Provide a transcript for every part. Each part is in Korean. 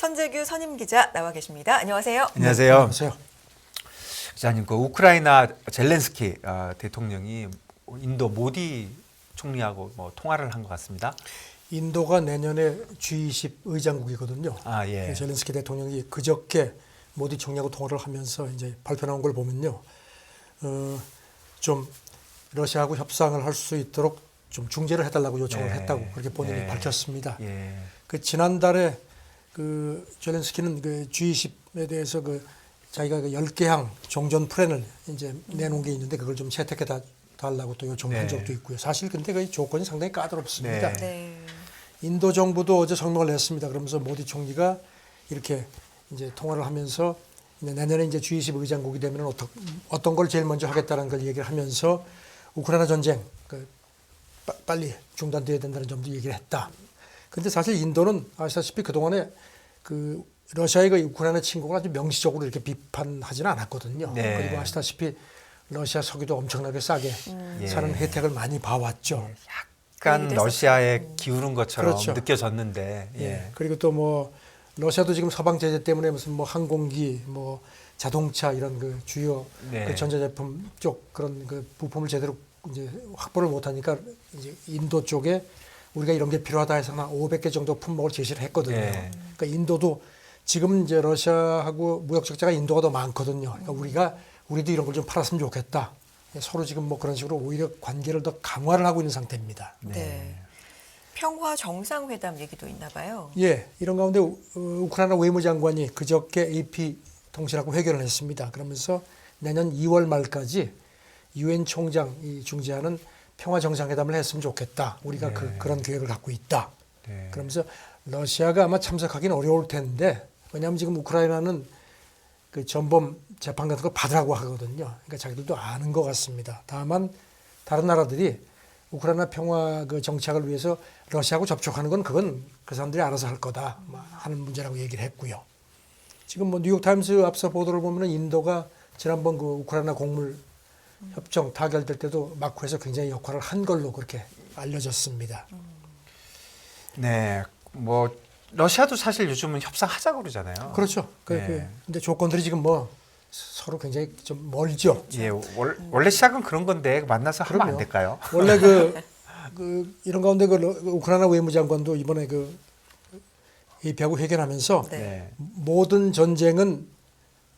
천재규 선임 기자 나와 계십니다. 안녕하세요. 안녕하세요. 안녕하세요. 기자님, 그 우크라이나 젤렌스키 대통령이 인도 모디 총리하고 통화를 한 것 같습니다. 인도가 내년에 G20 의장국이거든요. 아, 예. 젤렌스키 대통령이 그저께 모디 총리하고 통화를 하면서 이제 발표 나온 걸 보면요, 좀 러시아하고 협상을 할 수 있도록 좀 중재를 해달라고 요청을 했다고 그렇게 본인이 밝혔습니다. 그 지난달에 그 젤렌스키는 그 G20에 대해서 그 자기가 그 10개항 종전 플랜을 이제 내놓은 게 있는데 그걸 좀 채택해 달라고 또 요청을 한 적도 있고요. 사실 근데 그 조건이 상당히 까다롭습니다. 인도 정부도 어제 성명을 냈습니다. 그러면서 모디 총리가 이렇게 이제 통화를 하면서 내년에 이제 G20 의장국이 되면 어떤 걸 제일 먼저 하겠다는 걸 얘기를 하면서 우크라이나 전쟁 빨리 중단돼야 된다는 점도 얘기를 했다. 근데 사실 인도는 아시다시피 그동안에 그 러시아의 그 우크라이나 침공을 아주 명시적으로 이렇게 비판하지는 않았거든요. 그리고 아시다시피 러시아 석유도 엄청나게 싸게 사는 혜택을 많이 봐왔죠. 약간 러시아에 기울은 것처럼 그렇죠. 느껴졌는데. 그리고 또 뭐 러시아도 지금 서방 제재 때문에 무슨 뭐 항공기, 뭐 자동차 이런 그 주요 그 전자제품 쪽 그런 그 부품을 제대로 이제 확보를 못하니까 이제 인도 쪽에 우리가 이런 게 필요하다 해서 한 500개 정도 품목을 제시를 했거든요. 그러니까 인도도 지금 이제 러시아하고 무역 적자가 인도가 더 많거든요. 그러니까 우리도 이런 걸 좀 팔았으면 좋겠다. 서로 지금 뭐 그런 식으로 오히려 관계를 더 강화를 하고 있는 상태입니다. 평화 정상회담 얘기도 있나 봐요. 예, 이런 가운데 우크라이나 외무장관이 그저께 AP 통신하고 회견을 했습니다. 그러면서 내년 2월 말까지 유엔 총장이 중재하는 평화 정상회담을 했으면 좋겠다. 우리가 그런 계획을 갖고 있다. 그러면서 러시아가 아마 참석하기는 어려울 텐데, 왜냐하면 지금 우크라이나는 그 전범 재판 같은 거 받으라고 하거든요. 그러니까 자기들도 아는 것 같습니다. 다만 다른 나라들이 우크라이나 평화 그 정착을 위해서 러시아하고 접촉하는 건 그건 그 사람들이 알아서 할 거다 하는 문제라고 얘기를 했고요. 지금 뭐 뉴욕타임스 앞서 보도를 보면은 인도가 지난번 그 우크라이나 곡물 협정 타결될 때도 마쿠에서 굉장히 역할을 한 걸로 그렇게 알려졌습니다. 네, 뭐 러시아도 사실 요즘은 협상하자고 그러잖아요. 그렇죠. 근데 조건들이 지금 뭐 서로 굉장히 좀 멀죠. 예, 원래 시작은 그런 건데 만나서 하면 안 될까요? 원래 이런 가운데 그 우크라이나 외무장관도 이번에 그 AP하고 회견하면서 모든 전쟁은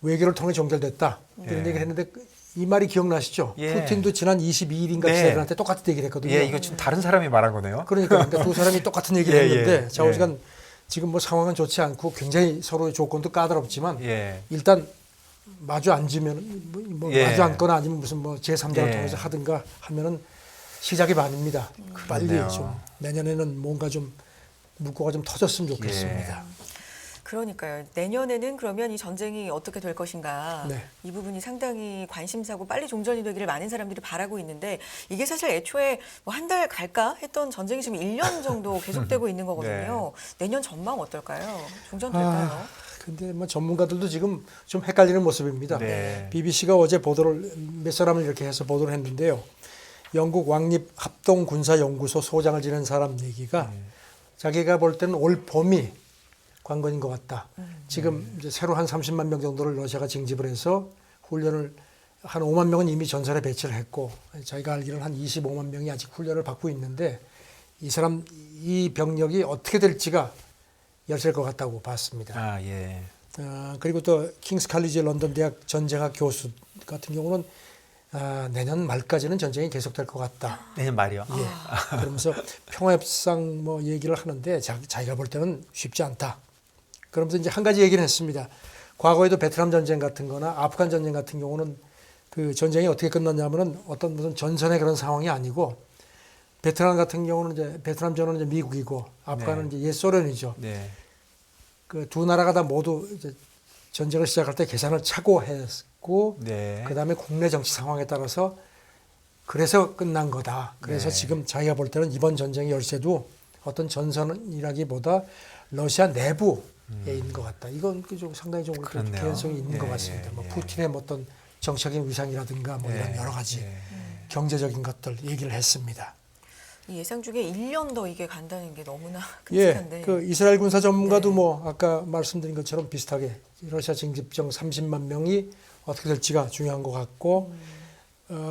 외교를 통해 종결됐다 이런 얘기를 했는데 이 말이 기억나시죠? 푸틴도 지난 22일인가 기자들한테 똑같은 얘기를 했거든요. 이거 지금 다른 사람이 말한 거네요. 그러니까 두 사람이 똑같은 얘기를 했는데 좌우지간 지금 뭐 상황은 좋지 않고 굉장히 서로의 조건도 까다롭지만 일단 마주 앉으면 마주 앉거나 아니면 무슨 뭐 제3자를 통해서 하든가 하면은 시작이 반입니다. 빨리 좀 내년에는 뭔가 좀 물꼬가 좀 터졌으면 좋겠습니다. 그러니까요. 내년에는 그러면 이 전쟁이 어떻게 될 것인가 이 부분이 상당히 관심사고 빨리 종전이 되기를 많은 사람들이 바라고 있는데 이게 사실 애초에 뭐 한 달 갈까 했던 전쟁이 지금 1년 정도 계속되고 있는 거거든요. 내년 전망 어떨까요? 종전될까요? 근데 뭐 전문가들도 지금 좀 헷갈리는 모습입니다. BBC가 어제 보도를 몇 사람을 이렇게 해서 보도를 했는데요. 영국 왕립 합동군사연구소 소장을 지낸 사람 얘기가 자기가 볼 때는 올 봄이 관건인 것 같다. 지금 이제 새로 한 30만 명 정도를 러시아가 징집을 해서 훈련을 한 5만 명은 이미 전선에 배치를 했고 자기가 알기로는 한 25만 명이 아직 훈련을 받고 있는데 이 병력이 어떻게 될지가 열세일 것 같다고 봤습니다. 그리고 또 킹스 칼리지 런던 대학 전쟁학 교수 같은 경우는 내년 말까지는 전쟁이 계속될 것 같다. 내년 말이요? 그러면서 평화협상 뭐 얘기를 하는데 자기가 볼 때는 쉽지 않다. 그러면서 이제 한 가지 얘기를 했습니다. 과거에도 베트남 전쟁 같은 거나 아프간 전쟁 같은 경우는 그 전쟁이 어떻게 끝났냐면은 어떤 무슨 전선의 그런 상황이 아니고 베트남 같은 경우는 이제 베트남 전은 이제 미국이고 아프간은 이제 옛 소련이죠. 그 두 나라가 다 모두 이제 전쟁을 시작할 때 계산을 차고 했고 그다음에 국내 정치 상황에 따라서 그래서 끝난 거다. 그래서 지금 자기가 볼 때는 이번 전쟁의 열쇠도 어떤 전선이라기보다 러시아 내부에 있는 것 같다. 이건 좀 상당히 좀 개연성이 있는 것 같습니다. 뭐 푸틴의 어떤 정치적인 위상이라든가 뭐 이런 여러 가지 경제적인 것들 얘기를 했습니다. 이 예상 중에 1년 더 이게 간다는 게 너무나 예, 끔찍한데. 그 이스라엘 군사 전문가도 네. 뭐 아까 말씀드린 것처럼 비슷하게 러시아 징집정 30만 명이 어떻게 될지가 중요한 것 같고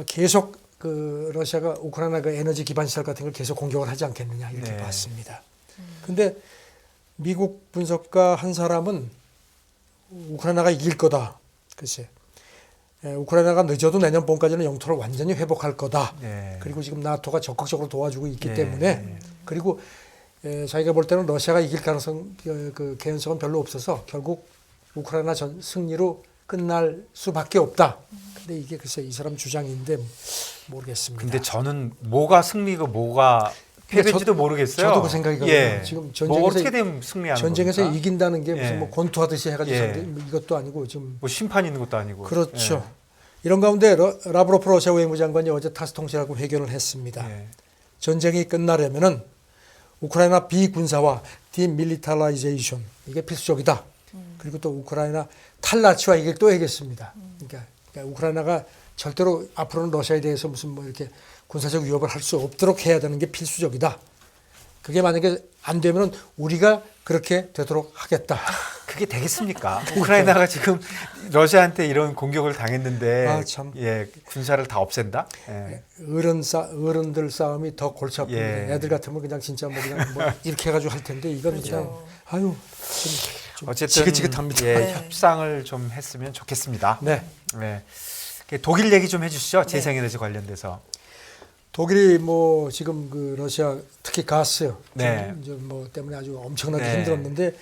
계속 그 러시아가 우크라이나 그 에너지 기반 시설 같은 걸 계속 공격을 하지 않겠느냐 이렇게 네. 봤습니다. 근데 미국 분석가 한 사람은 우크라이나가 이길 거다. 글쎄, 우크라이나가 늦어도 내년 봄까지는 영토를 완전히 회복할 거다. 네. 그리고 지금 나토가 적극적으로 도와주고 있기 네. 때문에 그리고 자기가 볼 때는 러시아가 이길 가능성, 그 개연성은 별로 없어서 결국 우크라이나 승리로 끝날 수밖에 없다. 근데 이게 글쎄 이 사람 주장인데 모르겠습니다. 근데 저는 뭐가 승리고 뭐가 패배인지도 모르겠어요. 저도 그 생각이 가요. 예. 지금 뭐 어떻게 되면 승리하는 전쟁에서 겁니까? 이긴다는 게 무슨 예. 뭐 권투하듯이 해가지고 예. 이것도 아니고 지금 뭐 심판 있는 것도 아니고. 그렇죠. 예. 이런 가운데 라브로프 러시아 외무장관이 어제 타스 통신하고 회견을 했습니다. 예. 전쟁이 끝나려면은 우크라이나 비군사화, 디밀리타라이제이션 이게 필수적이다. 그리고 또 우크라이나 탈나치화 이걸 또 얘기했습니다. 그러니까 우크라이나가 절대로 앞으로는 러시아에 대해서 무슨 뭐 이렇게 군사적 위협을 할 수 없도록 해야 되는 게 필수적이다. 그게 만약에 안 되면은 우리가 그렇게 되도록 하겠다. 그게 되겠습니까? 우크라이나가 지금 러시아한테 이런 공격을 당했는데 아, 참. 예, 군사를 다 없앤다? 예. 어른들 싸움이 더 골치 아픕니다. 예. 애들 같으면 그냥 진짜 뭐 그냥 뭐 이렇게 해가지고 할 텐데 이건 그렇죠. 그냥 아유 좀 어쨌든 지긋지긋합니다. 예, 협상을 좀 했으면 좋겠습니다. 네. 네. 독일 얘기 좀 해주시죠. 재생에너지 관련돼서. 독일이 뭐 지금 그 러시아 특히 가스 네. 이제 뭐 때문에 아주 엄청나게 네. 힘들었는데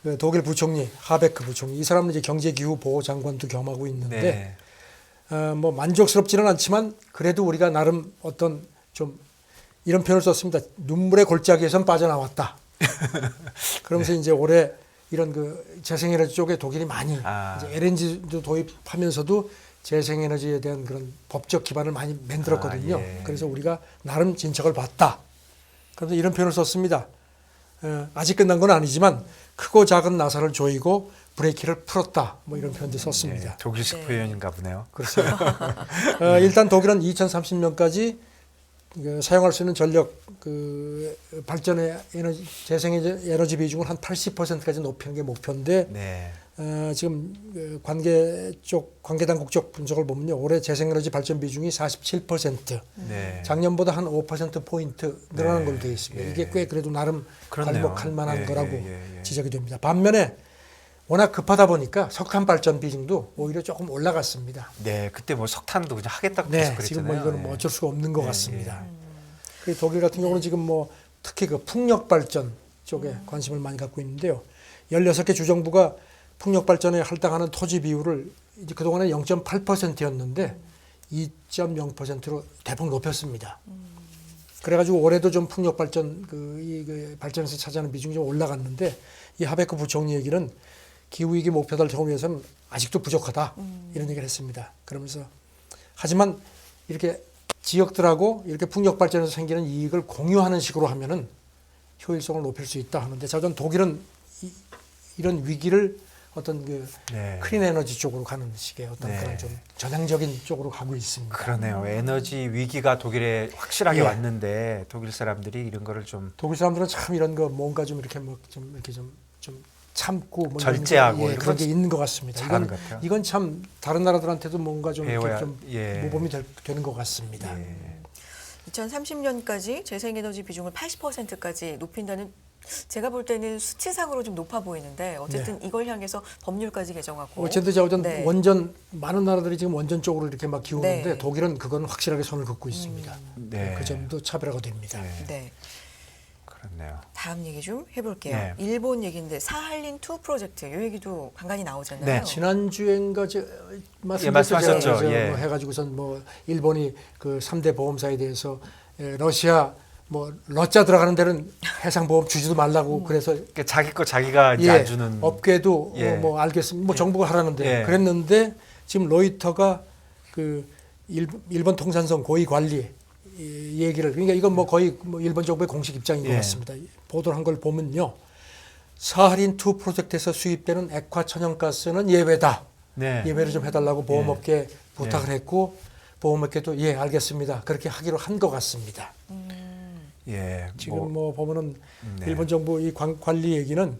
그 독일 부총리 하베크 부총리 이 사람은 이제 경제기후 보호 장관도 겸하고 있는데 네. 뭐 만족스럽지는 않지만 그래도 우리가 나름 어떤 좀 이런 표현을 썼습니다. 눈물의 골짜기에선 빠져나왔다. 그러면서 이제 올해 이런 그 재생에너지 쪽에 독일이 많이 이제 LNG도 도입하면서도 재생에너지에 대한 그런 법적 기반을 많이 만들었거든요. 예. 그래서 우리가 나름 진척을 봤다. 그래서 이런 표현을 썼습니다. 아직 끝난 건 아니지만 크고 작은 나사를 조이고 브레이크를 풀었다. 뭐 이런 표현도 썼습니다. 네, 독일식 네. 표현인가 보네요. 그렇습니다. 일단 독일은 2030년까지 사용할 수 있는 전력 그 발전의 에너지 재생에너지 비중을 한 80%까지 높이는 게 목표인데 네. 지금 관계 당국 쪽 분석을 보면요. 올해 재생에너지 발전 비중이 47%. 네. 작년보다 한 5% 포인트 늘어난 네. 걸로 되어 있습니다. 예. 이게 꽤 그래도 나름 그렇네요. 괄목할 만한 예, 거라고 예. 지적이 됩니다. 반면에 워낙 급하다 보니까 석탄 발전 비중도 오히려 조금 올라갔습니다. 네, 그때 뭐 석탄도 그냥 하겠다고 네, 계속 그랬잖아요. 지금 뭐 이거는 뭐 네. 어쩔 수가 없는 것 예, 같습니다. 예. 그리고 독일 같은 경우는 지금 뭐 특히 그 풍력 발전 쪽에 관심을 많이 갖고 있는데요. 16개 주정부가 풍력 발전에 할당하는 토지 비율을 이제 그동안에 0.8%였는데 2.0%로 대폭 높였습니다. 그래가지고 올해도 좀 풍력 발전 그 발전에서 차지하는 비중이 좀 올라갔는데 이 하베크 부총리 얘기는 기후 위기 목표를 적용하기 위해서는 아직도 부족하다 이런 얘기를 했습니다. 그러면서 하지만 이렇게 지역들하고 이렇게 풍력 발전에서 생기는 이익을 공유하는 식으로 하면은 효율성을 높일 수 있다 하는데 자전 독일은 이런 위기를 어떤 그 네. 클린 에너지 쪽으로 가는 식의 어떤 네. 그런 좀 전향적인 쪽으로 가고 있습니다. 그러네요. 에너지 위기가 독일에 확실하게 예. 왔는데 독일 사람들이 이런 거를 좀 독일 사람들은 참 이런 거 뭔가 좀 이렇게 뭐 좀 이렇게 좀 참고 뭐 절제하고 이런 거, 이런 그런 거 게 있는 것 같습니다. 잘하는 것 같아요. 이건 참 다른 나라들한테도 뭔가 좀 이렇게 배워야- 좀 예. 모범이 되는 것 같습니다. 예. 2030년까지 재생에너지 비중을 80%까지 높인다는 제가 볼 때는 수치상으로 좀 높아 보이는데 어쨌든 이걸 향해서 법률까지 개정하고 어쨌든 자우전 네. 원전 많은 나라들이 지금 원전 쪽으로 이렇게 막 기우는데 네. 독일은 그건 확실하게 손을 긋고 있습니다. 네. 그 점도 차별화가 됩니다. 네. 네. 그렇네요. 다음 얘기 좀 해볼게요. 네. 일본 얘기인데 사할린 2 프로젝트 이 얘기도 간간히 나오잖아요. 네. 지난주엔가 말씀하셨죠. 제가 예. 뭐 해가지고선 뭐 일본이 그 3대 보험사에 대해서 러시아 뭐 러자 들어가는 데는 해상 보험 주지도 말라고 그래서 그러니까 자기 거 자기가 이제 안 주는 업계도 예. 뭐 알겠습니다. 뭐 정부가 하라는데 예. 그랬는데 지금 로이터가 그 일본 통산성 고위 관리 이 얘기를 그러니까 이건 뭐 거의 뭐 일본 정부의 공식 입장인 것 예. 같습니다. 보도를 한 걸 보면요. 사할린 2 프로젝트에서 수입되는 액화 천연가스는 예외다. 네. 예외를 좀 해달라고 보험업계에 부탁을 했고 보험업계도 예 알겠습니다. 그렇게 하기로 한 것 같습니다. 예. 지금 뭐 보면은 네. 일본 정부 이 관리 얘기는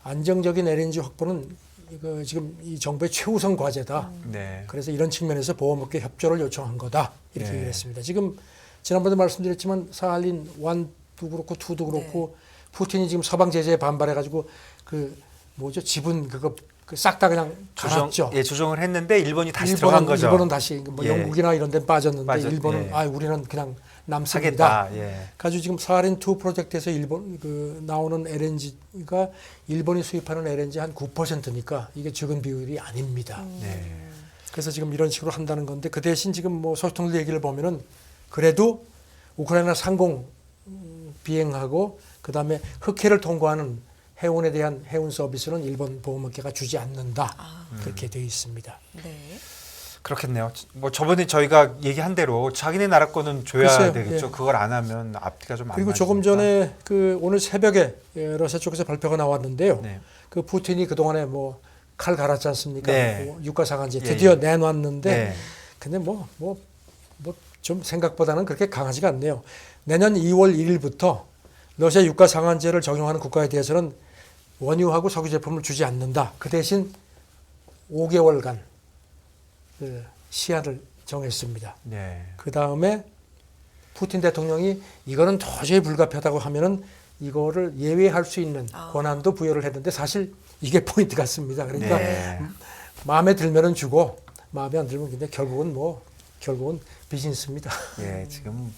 안정적인 LNG 확보는 이거 지금 이 정부의 최우선 과제다. 네. 그래서 이런 측면에서 보험업계 협조를 요청한 거다. 이렇게 네. 얘기했습니다. 지금 지난번에 말씀드렸지만 사할린 1도 그렇고 2도 그렇고 푸틴이 지금 서방 제재에 반발해가지고 그 뭐죠 지분 그거 싹 다 그냥 갈았죠. 조정을 했는데 일본이 다시 들어간 거죠. 일본은 다시 뭐 예. 영국이나 이런 데는 빠졌는데 일본은 예. 우리는 그냥 남습니다. 하겠다. 예. 가지고 지금 사할린 2 프로젝트에서 일본 그 나오는 LNG가 일본이 수입하는 LNG 한 9%니까 이게 적은 비율이 아닙니다. 네. 그래서 지금 이런 식으로 한다는 건데 그 대신 지금 뭐 소식통들 얘기를 보면은 그래도 우크라이나 상공 비행하고 그다음에 흑해를 통과하는 해운에 대한 해운 서비스는 일본 보험업계가 주지 않는다. 그렇게 되어 있습니다. 네. 그렇겠네요. 뭐 저번에 저희가 얘기한 대로 자기네 나라 거는 줘야 글쎄요, 되겠죠. 예. 그걸 안 하면 앞뒤가 좀 안 그리고 조금 전에 그 오늘 새벽에 러시아 쪽에서 발표가 나왔는데요. 네. 그 푸틴이 그동안에 뭐 칼 갈았지 않습니까? 네. 뭐 유가상한제 예, 드디어 예. 내놨는데 네. 근데 뭐 좀 생각보다는 그렇게 강하지가 않네요. 내년 2월 1일부터 러시아 유가 상한제를 적용하는 국가에 대해서는 원유하고 석유 제품을 주지 않는다. 그 대신 5개월간 그 시한을 정했습니다. 네. 그 다음에 푸틴 대통령이 이거는 도저히 불가피하다고 하면은 이거를 예외할 수 있는 권한도 부여를 했는데 사실 이게 포인트 같습니다. 그러니까 네. 마음에 들면은 주고 마음에 안 들면 근데 결국은 비즈니스입니다. 예, 지금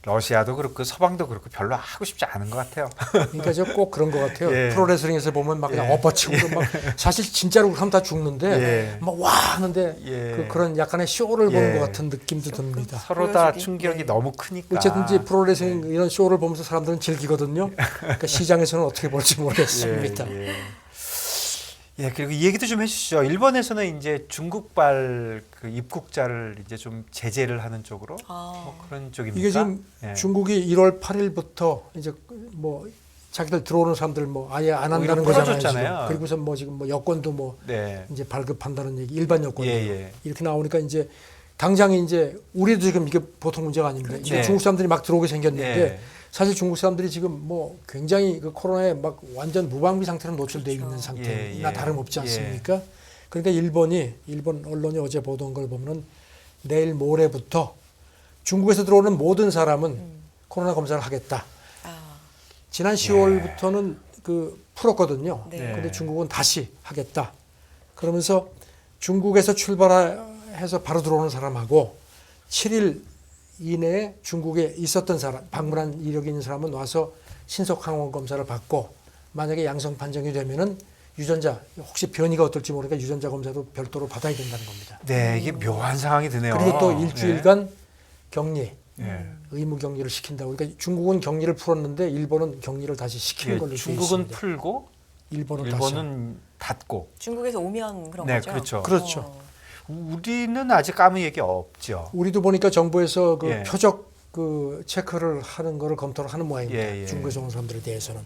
러시아도 그렇고 서방도 그렇고 별로 하고 싶지 않은 것 같아요. 그러니까 저 꼭 그런 것 같아요. 예. 프로레슬링에서 보면 막 그냥 예. 엎어치고 막 사실 진짜로 하면 다 죽는데 예. 막 와 하는데 예. 그런 약간의 쇼를 보는 예. 것 같은 느낌도 듭니다. 서로 다 보여주기. 충격이 네. 너무 크니까. 어쨌든지 프로레슬링 이런 쇼를 보면서 사람들은 즐기거든요. 그러니까 시장에서는 어떻게 볼지 모르겠습니다. 예. 예, 그리고 이 얘기도 좀 해주시죠. 일본에서는 이제 중국발 그 입국자를 이제 좀 제재를 하는 쪽으로 뭐 그런 쪽입니까? 이게 지금 예. 중국이 1월 8일부터 이제 뭐 자기들 들어오는 사람들 뭐 아예 안 한다는 오히려 거잖아요. 풀어줬잖아요. 지금. 그리고서 뭐 지금 뭐 여권도 뭐 네. 이제 발급한다는 얘기, 일반 여권도 예. 이렇게 나오니까 이제 당장 이제 우리도 지금 이게 보통 문제가 아닙니다. 그렇죠. 이제 네. 중국 사람들이 막 들어오게 생겼는데 예. 사실 중국 사람들이 지금 뭐 굉장히 그 코로나에 막 완전 무방비 상태로 노출되어 그렇죠. 있는 상태나 예. 다름없지 예. 않습니까? 그러니까 일본 언론이 어제 보도한 걸 보면은 내일 모레부터 중국에서 들어오는 모든 사람은 코로나 검사를 하겠다. 지난 10월부터는 그 풀었거든요. 네. 그런데 중국은 다시 하겠다. 그러면서 중국에서 출발해서 바로 들어오는 사람하고 7일 이내에 중국에 있었던 사람, 방문한 이력이 있는 사람은 와서 신속 항원 검사를 받고 만약에 양성 판정이 되면은 유전자 혹시 변이가 어떨지 모르니까 유전자 검사도 별도로 받아야 된다는 겁니다. 네, 이게 묘한 상황이 드네요. 그리고 또 일주일간 격리, 예. 의무 격리를 시킨다고. 그러니까 중국은 격리를 풀었는데 일본은 격리를 다시 시키는 예, 걸로 되어 중국은 있습니다. 풀고 일본은 다시. 일본은 닫고. 중국에서 오면 그런 네, 거죠. 그렇죠. 그렇죠. 우리는 아직 아무 얘기 없죠. 우리도 보니까 정부에서 그 예. 표적 그 체크를 하는 거를 검토를 하는 모양입니다. 예. 중국에서 온 사람들에 대해서는.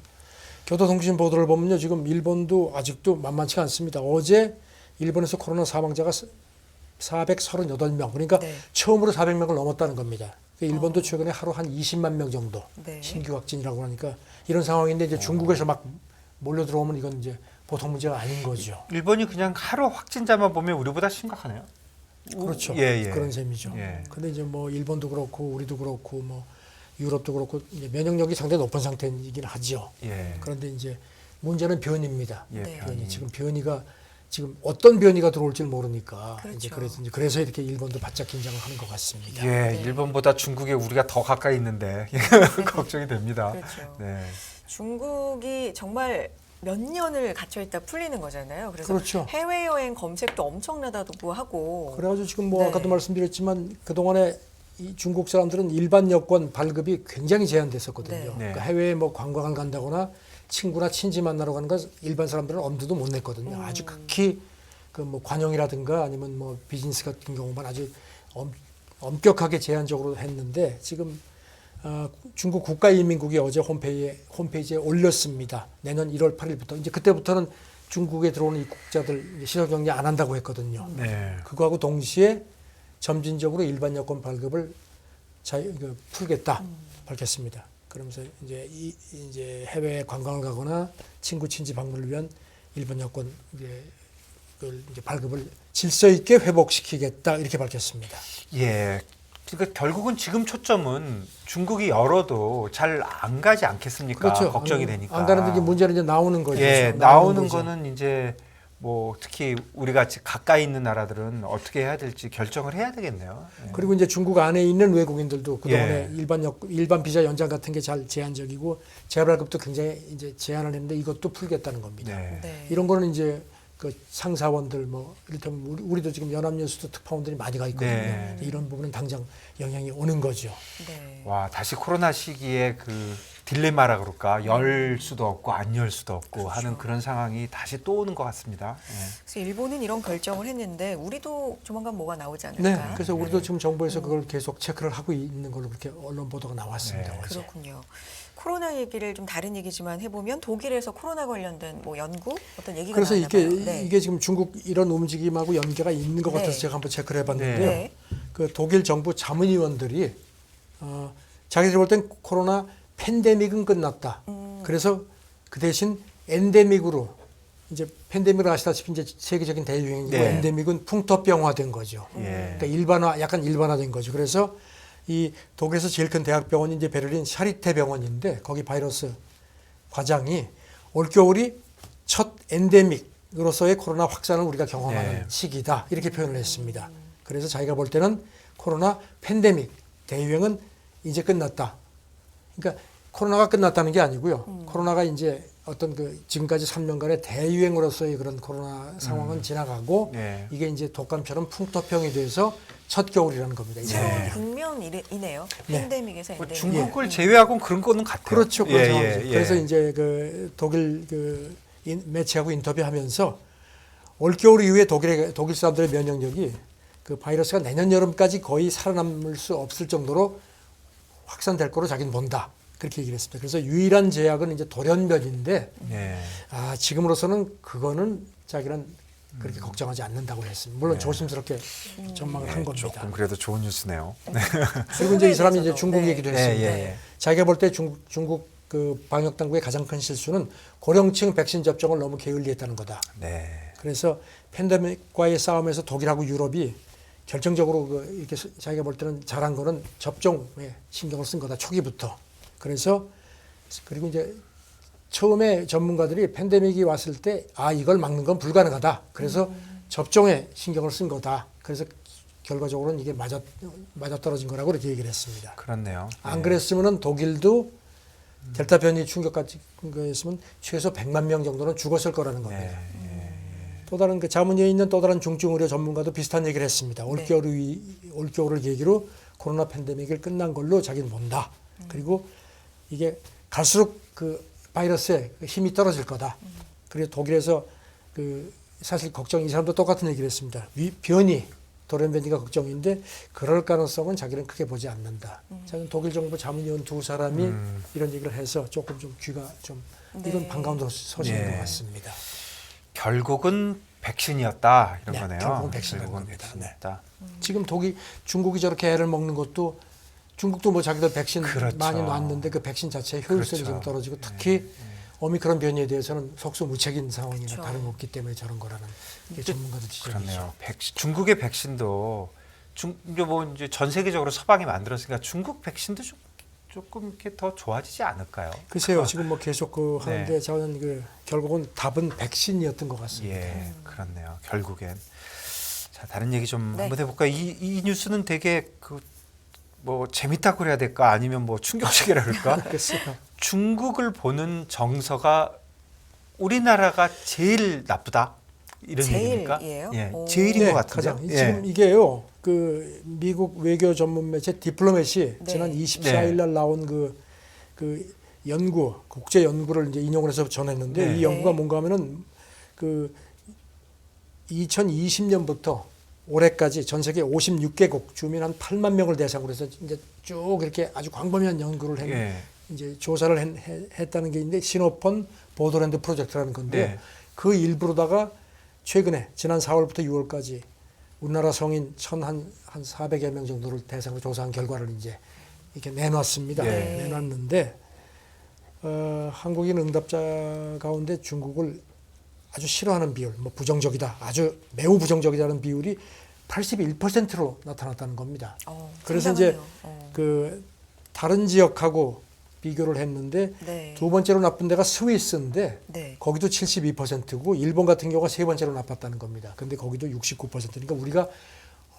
교도통신 보도를 보면요, 지금 일본도 아직도 만만치가 않습니다. 어제 일본에서 코로나 사망자가 438명, 그러니까 네. 처음으로 400명을 넘었다는 겁니다. 일본도 최근에 하루 한 20만 명 정도 네. 신규 확진이라고 하니까 이런 상황인데 이제 중국에서 막 몰려 들어오면 이건 이제 보통 문제가 아닌 거죠. 일본이 그냥 하루 확진자만 보면 우리보다 심각하네요. 그렇죠. 예. 그런 셈이죠. 예. 근데 이제 뭐 일본도 그렇고 우리도 그렇고 뭐 유럽도 그렇고 이제 면역력이 상당히 높은 상태이긴 하죠. 예. 그런데 이제 문제는 변이입니다. 예, 네. 변이. 지금 변이가 지금 어떤 변이가 들어올지 모르니까 그렇죠. 이제 그래서 이렇게 일본도 바짝 긴장을 하는 것 같습니다. 예, 네. 일본보다 중국에 우리가 더 가까이 있는데 걱정이 됩니다. 그렇죠. 네. 중국이 정말 몇 년을 갇혀 있다 풀리는 거잖아요. 그래서 그렇죠. 해외여행 검색도 엄청나다고 하고. 그래가지고 지금 뭐 네. 아까도 말씀드렸지만 그동안에 이 중국 사람들은 일반 여권 발급이 굉장히 제한됐었거든요. 네. 그러니까 해외에 뭐 관광을 간다거나 친구나 친지 만나러 가는 건 일반 사람들은 엄두도 못 냈거든요. 아주 극히 그 뭐 관용이라든가 아니면 뭐 비즈니스 같은 경우만 아주 엄격하게 제한적으로 했는데 지금 중국 국가인민국이 어제 홈페이지에 올렸습니다. 내년 1월 8일부터 이제 그때부터는 중국에 들어오는 입국자들 시설 격리 안 한다고 했거든요. 네. 그거하고 동시에 점진적으로 일반 여권 발급을 풀겠다 밝혔습니다. 그러면서 이제 해외 관광을 가거나 친구 친지 방문을 위한 일본 여권 그걸 이제 발급을 질서 있게 회복시키겠다 이렇게 밝혔습니다. 예. 그러니까 결국은 지금 초점은 중국이 열어도 잘 안 가지 않겠습니까? 그렇죠. 걱정이 되니까. 안 가는데 이제 문제는 이제 나오는 거죠. 예, 나오는 거죠. 거는 이제 뭐 특히 우리 같이 가까이 있는 나라들은 어떻게 해야 될지 결정을 해야 되겠네요. 예. 그리고 이제 중국 안에 있는 외국인들도 그동안에 예. 일반 비자 연장 같은 게 잘 제한적이고 재발급도 굉장히 이제 제한을 했는데 이것도 풀겠다는 겁니다. 네. 네. 이런 거는 이제 그 상사원들 뭐 이를테면 우리도 지금 연합뉴스도 특파원들이 많이 가 있거든요. 네. 이런 부분은 당장 영향이 오는 거죠. 네. 와, 다시 코로나 시기에 그 딜레마라 그럴까? 열 수도 없고 안 열 수도 없고 그렇죠. 하는 그런 상황이 다시 또 오는 것 같습니다. 예. 그래서 일본은 이런 결정을 했는데 우리도 조만간 뭐가 나오지 않을까? 네. 그래서 우리도 지금 정부에서 그걸 계속 체크를 하고 있는 걸로 그렇게 언론 보도가 나왔습니다. 네. 어제. 그렇군요. 코로나 얘기를 좀 다른 얘기지만 해보면 독일에서 코로나 관련된 뭐 연구 어떤 얘기가 그래서 나왔나 봐요. 네. 이게 지금 중국 이런 움직임하고 연계가 있는 것 네. 같아서 제가 한번 체크를 해봤는데요. 네. 그 독일 정부 자문위원들이 자기들이 볼 땐 코로나 팬데믹은 끝났다. 그래서 그 대신 엔데믹으로 이제 팬데믹을 아시다시피 이제 세계적인 대유행이고 네. 엔데믹은 풍토병화된 거죠. 예. 그러니까 약간 일반화된 거죠. 그래서 이 독일에서 제일 큰 대학병원이 이제 베를린 샤리테 병원인데 거기 바이러스 과장이 올겨울이 첫 엔데믹으로서의 코로나 확산을 우리가 경험하는 네. 시기다 이렇게 표현을 했습니다. 그래서 자기가 볼 때는 코로나 팬데믹 대유행은 이제 끝났다. 그러니까 코로나가 끝났다는 게 아니고요. 코로나가 이제 어떤 그 지금까지 3년간의 대유행으로서의 그런 코로나 상황은 지나가고 네. 이게 이제 독감처럼 풍토병이 돼서 첫 겨울이라는 겁니다. 이제. 새로운 국면이네요. 네. 팬데믹에서 뭐 엔데믹. 중국을 제외하고는 그런 거는 같아요. 그렇죠. 예, 그렇죠. 예, 예. 그래서 이제 그 독일 매체하고 인터뷰하면서 올겨울 이후에 독일 사람들의 면역력이 그 바이러스가 내년 여름까지 거의 살아남을 수 없을 정도로 확산될 거로 자기는 본다. 그렇게 얘기를 했습니다. 그래서 유일한 제약은 이제 돌연변인데 예. 지금으로서는 그거는 자기는 그렇게 걱정하지 않는다고 했습니다. 물론 조심스럽게 전망을 한 겁니다. 조금 그래도 좋은 뉴스네요. 그리고 이제 이 사람이 이제 대해서도. 중국 네. 얘기도 했습니다. 예. 자기가 볼 때 중국 그 방역 당국의 가장 큰 실수는 고령층 백신 접종을 너무 게을리했다는 거다. 네. 그래서 팬데믹과의 싸움에서 독일하고 유럽이 결정적으로 이렇게 자기가 볼 때는 잘한 거는 접종에 신경을 쓴 거다. 초기부터. 그래서 그리고 이제 처음에 전문가들이 팬데믹이 왔을 때 이걸 막는 건 불가능하다. 그래서 접종에 신경을 쓴 거다. 그래서 결과적으로는 이게 맞아떨어진 거라고 이렇게 얘기를 했습니다. 그렇네요. 안 그랬으면은 독일도 델타 변이 충격까지 거였으면 최소 100만 명 정도는 죽었을 거라는 겁니다. 또 다른 그 자문위에 있는 또 다른 중증 의료 전문가도 비슷한 얘기를 했습니다. 올겨울을 계기로 코로나 팬데믹을 끝난 걸로 자기는 본다. 그리고 이게 갈수록 그 바이러스의 힘이 떨어질 거다. 그리고 독일에서 그 사실 이 사람도 똑같은 얘기를 했습니다. 돌연변이가 걱정인데 그럴 가능성은 자기는 크게 보지 않는다. 자기는 독일 정부 자문위원 두 사람이 이런 얘기를 해서 조금 좀 귀가 좀 이건 반가운 소식인 것 같습니다. 결국은 백신이었다 이런 거네요. 결국은 백신인 결국은 겁니다. 백신이었다. 지금 중국이 저렇게 애를 먹는 것도 중국도 뭐 자기들 백신 그렇죠. 많이 놨는데 그 백신 자체의 효율성이 지금 떨어지고 특히 오미크론 변이에 대해서는 속수무책인 상황이나 그렇죠. 다름없기 때문에 저런 거라는 게 전문가들 지적이죠. 그렇네요. 중국의 백신도 이제 전 세계적으로 서방이 만들었으니까 중국 백신도 조금 이렇게 더 좋아지지 않을까요? 글쎄요, 지금 뭐 계속 하는데 네. 저는 결국은 답은 백신이었던 것 같습니다. 예, 그렇네요. 결국엔. 자, 다른 얘기 좀 네. 한번 해볼까요? 이 뉴스는 되게 뭐 재밌다고 그래야 될까? 아니면 뭐 충격적이라 그럴까? 글쎄요. 중국을 보는 정서가 우리나라가 제일 나쁘다 이런 얘기입니까? 제일이에요? 예, 오. 제일인 것 같은데. 가장 지금 이게요. 그 미국 외교 전문 매체 디플로맷이 네. 지난 24일 날 나온 그 연구, 국제 연구를 이제 인용을 해서 전했는데 네. 이 연구가 뭔가 하면은 그 2020년부터 올해까지 전 세계 56개국 주민 한 8만 명을 대상으로 해서 이제 쭉 이렇게 아주 광범위한 연구를 이제 조사를 했다는 게 있는데 시노폰 보더랜드 프로젝트라는 건데 네. 그 일부로다가 최근에 지난 4월부터 6월까지 우리나라 성인 한 400여 명 정도를 대상으로 조사한 결과를 이제 이렇게 내놨습니다. 네. 내놨는데 한국인 응답자 가운데 중국을 아주 싫어하는 비율, 뭐 부정적이다, 아주 매우 부정적이다는 비율이 81%로 나타났다는 겁니다. 그래서 이제 그 다른 지역하고 비교를 했는데 네. 두 번째로 나쁜 데가 스위스인데 네. 거기도 72%고 일본 같은 경우가 세 번째로 나빴다는 겁니다. 근데 거기도 69%니까 우리가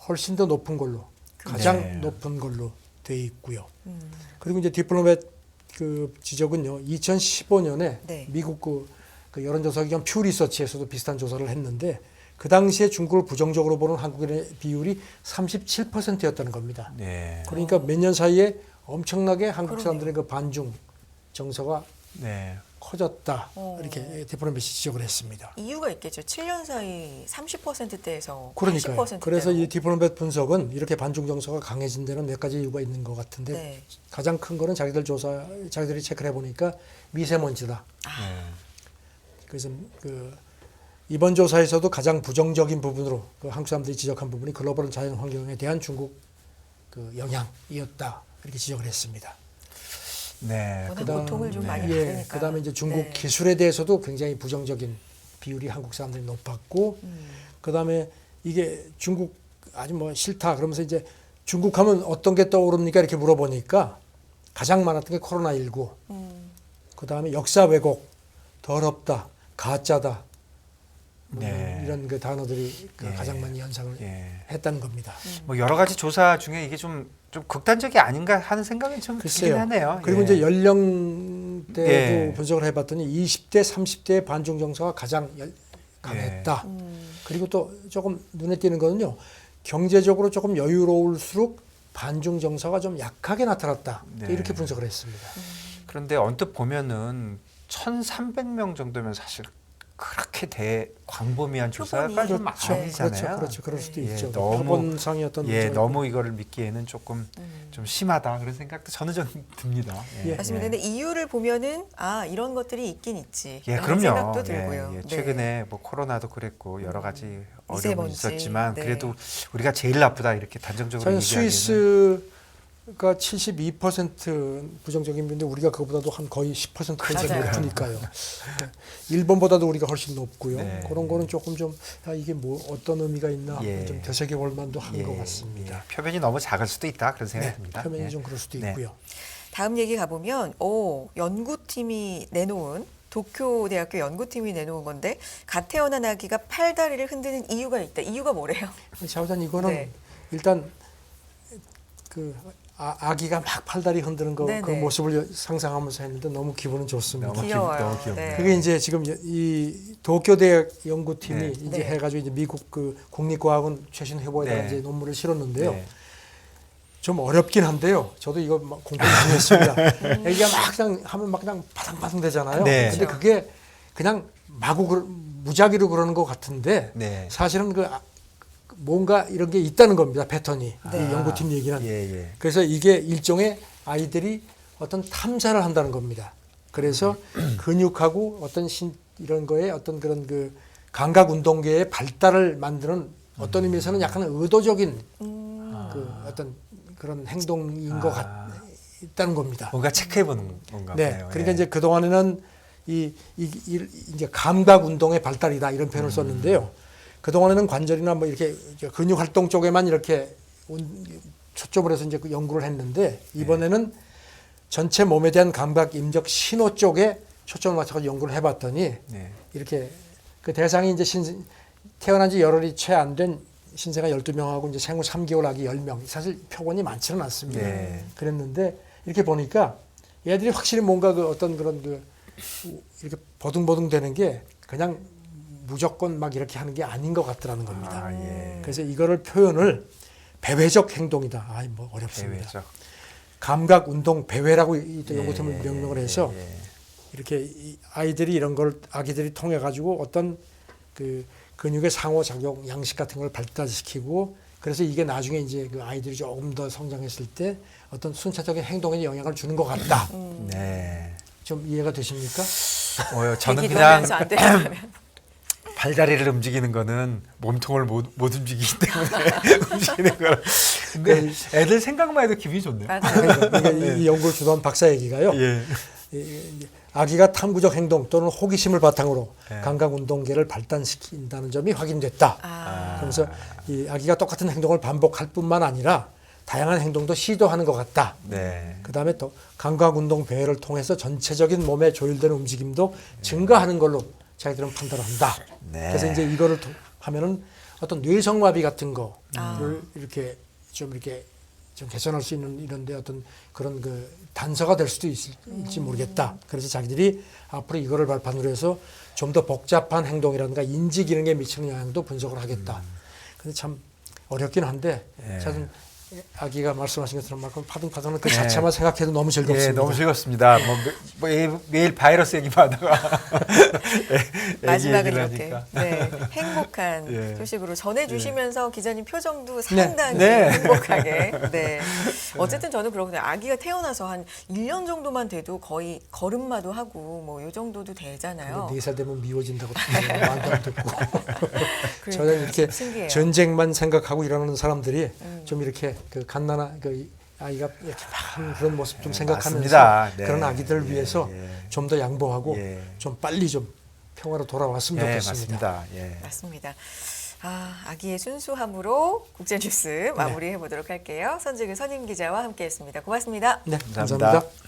훨씬 더 높은 걸로 가장 네. 높은 걸로 돼 있고요. 그리고 이제 디플로맷 그 지적은요. 2015년에 네. 미국 그 여론조사 기관 퓨 리서치에서도 비슷한 조사를 했는데 그 당시에 중국을 부정적으로 보는 한국인의 비율이 37%였다는 겁니다. 네. 그러니까 몇 년 사이에 엄청나게 한국 사람들의 그 반중 정서가 네. 커졌다. 이렇게 디플로맷이 지적을 했습니다. 이유가 있겠죠. 7년 사이 30%대에서 그러니까요. 80%대로. 그래서 이 디플로맷 분석은 이렇게 반중 정서가 강해진 데는 몇 가지 이유가 있는 것 같은데 네. 가장 큰 거는 자기들이 체크를 해보니까 미세먼지다. 네. 그래서 그 이번 조사에서도 가장 부정적인 부분으로 그 한국 사람들이 지적한 부분이 글로벌 자연 환경에 대한 중국 그 영향이었다. 이렇게 지적을 했습니다. 네. 워낙 고통을 좀 많이 예, 받으니까. 그다음에 이제 중국 네. 기술에 대해서도 굉장히 부정적인 비율이 한국 사람들이 높았고, 그다음에 이게 중국 아주 뭐 싫다 그러면서 이제 중국하면 어떤 게 떠오릅니까 이렇게 물어보니까 가장 많았던 게 코로나19, 그다음에 역사 왜곡, 더럽다, 가짜다. 네. 이런 그 단어들이 그 예. 가장 많이 연상을 예. 했다는 겁니다. 뭐 여러 가지 조사 중에 이게 좀 극단적이 아닌가 하는 생각이 좀 들긴 글쎄요. 하네요. 그리고 예. 이제 연령대도 예. 분석을 해봤더니 20대, 30대의 반중 정서가 가장 강했다. 그리고 또 조금 눈에 띄는 거는요. 경제적으로 조금 여유로울수록 반중 정서가 좀 약하게 나타났다. 네. 이렇게 분석을 했습니다. 그런데 언뜻 보면은 1,300명 정도면 사실 그렇게 대광범위한 조사가 좀 그렇죠. 아니잖아요. 그렇죠. 그럴 수도 예, 있죠. 너무 표본상이었던 예, 문제가 너무 이거를 믿기에는 조금 좀 심하다 그런 생각도 저는 좀 듭니다. 예. 맞습니다. 근데 이유를 보면은 이런 것들이 있긴 있지. 예, 이런 그럼요. 생각도 예, 들고요. 예. 네. 최근에 뭐 코로나도 그랬고 여러 가지 어려움이 미세먼지. 있었지만 네. 그래도 우리가 제일 나쁘다 이렇게 단정적으로 저희 얘기하기에는 스위스가 72% 부정적인 비율인데 우리가 그거보다도 한 거의 10% 맞아요. 높으니까요. 네. 일본보다도 우리가 훨씬 높고요. 네. 그런 거는 조금 좀 이게 뭐 어떤 의미가 있나 예. 좀 되새겨볼 만도 한 예, 것 같습니다. 예. 표면이 너무 작을 수도 있다 그런 생각이 네, 듭니다. 표면이 예. 좀 그럴 수도 네. 있고요. 다음 얘기 가보면 연구팀이 내놓은 도쿄대학교 연구팀이 내놓은 건데 갓 태어난 아기가 팔다리를 흔드는 이유가 있다. 이유가 뭐래요? 자우장 이거는 네. 일단 그 아기가 막 팔다리 흔드는 그 네네. 모습을 상상하면서 했는데 너무 기분은 좋습니다. 너무 귀여워요. 너무 귀엽네요. 네. 그게 이제 지금 이 도쿄대학 연구팀이 네. 이제 네. 해가지고 이제 미국 그 국립과학원 최신 회보에다가 네. 이제 논문을 실었는데요. 네. 좀 어렵긴 한데요. 저도 이거 막 공부를 많이 했습니다. 애기가 막 그냥 하면 막 그냥 바당바당 되잖아요. 네. 근데 그게 그냥 무작위로 그러는 것 같은데 네. 사실은 뭔가 이런 게 있다는 겁니다. 패턴이. 네. 이 연구팀 얘기는. 예, 예. 그래서 이게 일종의 아이들이 어떤 탐사를 한다는 겁니다. 그래서 근육하고 어떤 이런 거에 어떤 그런 그 감각 운동계의 발달을 만드는 어떤 의미에서는 약간 의도적인 그 어떤 그런 행동인 것 같다는 겁니다. 뭔가 체크해보는 건가 네. 보네요. 그러니까 예. 이제 그 동안에는 이제 감각 운동의 발달이다 이런 표현을 썼는데요. 그 동안에는 관절이나 뭐 이렇게 근육 활동 쪽에만 이렇게 초점을 해서 이제 그 연구를 했는데 이번에는 전체 몸에 대한 감각 임적 신호 쪽에 초점을 맞춰서 연구를 해봤더니 네. 이렇게 그 대상이 이제 태어난 지 열흘이 채 안 된 신생아 12명하고 이제 생후 3개월 아기 10명. 사실 표본이 많지는 않습니다. 네. 그랬는데 이렇게 보니까 얘들이 확실히 뭔가 그 어떤 그런 그 이렇게 버둥버둥 되는 게 그냥 무조건 막 이렇게 하는 게 아닌 것 같더라는 겁니다. 예. 그래서 이거를 표현을 배회적 행동이다. 뭐 어렵습니다. 대외적. 감각 운동 배회라고 이 예, 연구팀을 명명을 해서 예, 예. 이렇게 이 아이들이 이런 걸 아기들이 통해 가지고 어떤 그 근육의 상호작용 양식 같은 걸 발달시키고 그래서 이게 나중에 이제 그 아이들이 조금 더 성장했을 때 어떤 순차적인 행동에 영향을 주는 것 같다. 네. 좀 이해가 되십니까? 저는 얘기 그냥 너무 안 되면 발다리를 움직이는 거는 몸통을 못 움직이기 때문에 움직이는 거라 근데 애들 생각만 해도 기분이 좋네요. 맞아요. 그러니까 이 연구를 주도한 박사 얘기가요. 예. 아기가 탐구적 행동 또는 호기심을 바탕으로 예. 감각운동계를 발달시킨다는 점이 확인됐다. 그러면서 이 아기가 똑같은 행동을 반복할 뿐만 아니라 다양한 행동도 시도하는 것 같다. 네. 그 다음에 또 감각운동 배회를 통해서 전체적인 몸의 조율되는 움직임도 증가하는 걸로 자기들은 판단을 한다. 네. 그래서 이제 이거를 하면은 어떤 뇌성마비 같은 거를 이렇게 좀 개선할 수 있는 이런데 어떤 그런 그 단서가 될 수도 있을지 모르겠다. 그래서 자기들이 앞으로 이거를 발판으로 해서 좀 더 복잡한 행동이라든가 인지 기능에 미치는 영향도 분석을 하겠다. 근데 참 어렵긴 한데 저는 아기가 말씀하신 것처럼 파등파등은 그 자체만 생각해도 너무 즐겁습니다. 예, 너무 즐겁습니다. 매일 바이러스 얘기만 하다가 마지막은 얘기를 이렇게 하니까. 네, 행복한 예. 소식으로 전해주시면서 기자님 표정도 상당히 네. 행복하게. 네. 어쨌든 저는 그렇거든요. 아기가 태어나서 한 1년 정도만 돼도 거의 걸음마도 하고 뭐 이 정도도 되잖아요. 4살 되면 미워진다고 말도 안 듣고. 그러니까 저는 이렇게 신기해요. 전쟁만 생각하고 일하는 사람들이 좀 이렇게 그 갓난아 그 아이가 이렇게 막 그런 모습 좀 생각하면서 맞습니다. 네. 그런 아기들을 위해서 좀 더 양보하고 좀 빨리 좀 평화로 돌아왔으면 좋겠습니다. 맞습니다. 맞습니다. 아기의 순수함으로 국제뉴스 마무리해 보도록 할게요. 선직은 선임 기자와 함께했습니다. 고맙습니다. 네, 감사합니다. 감사합니다.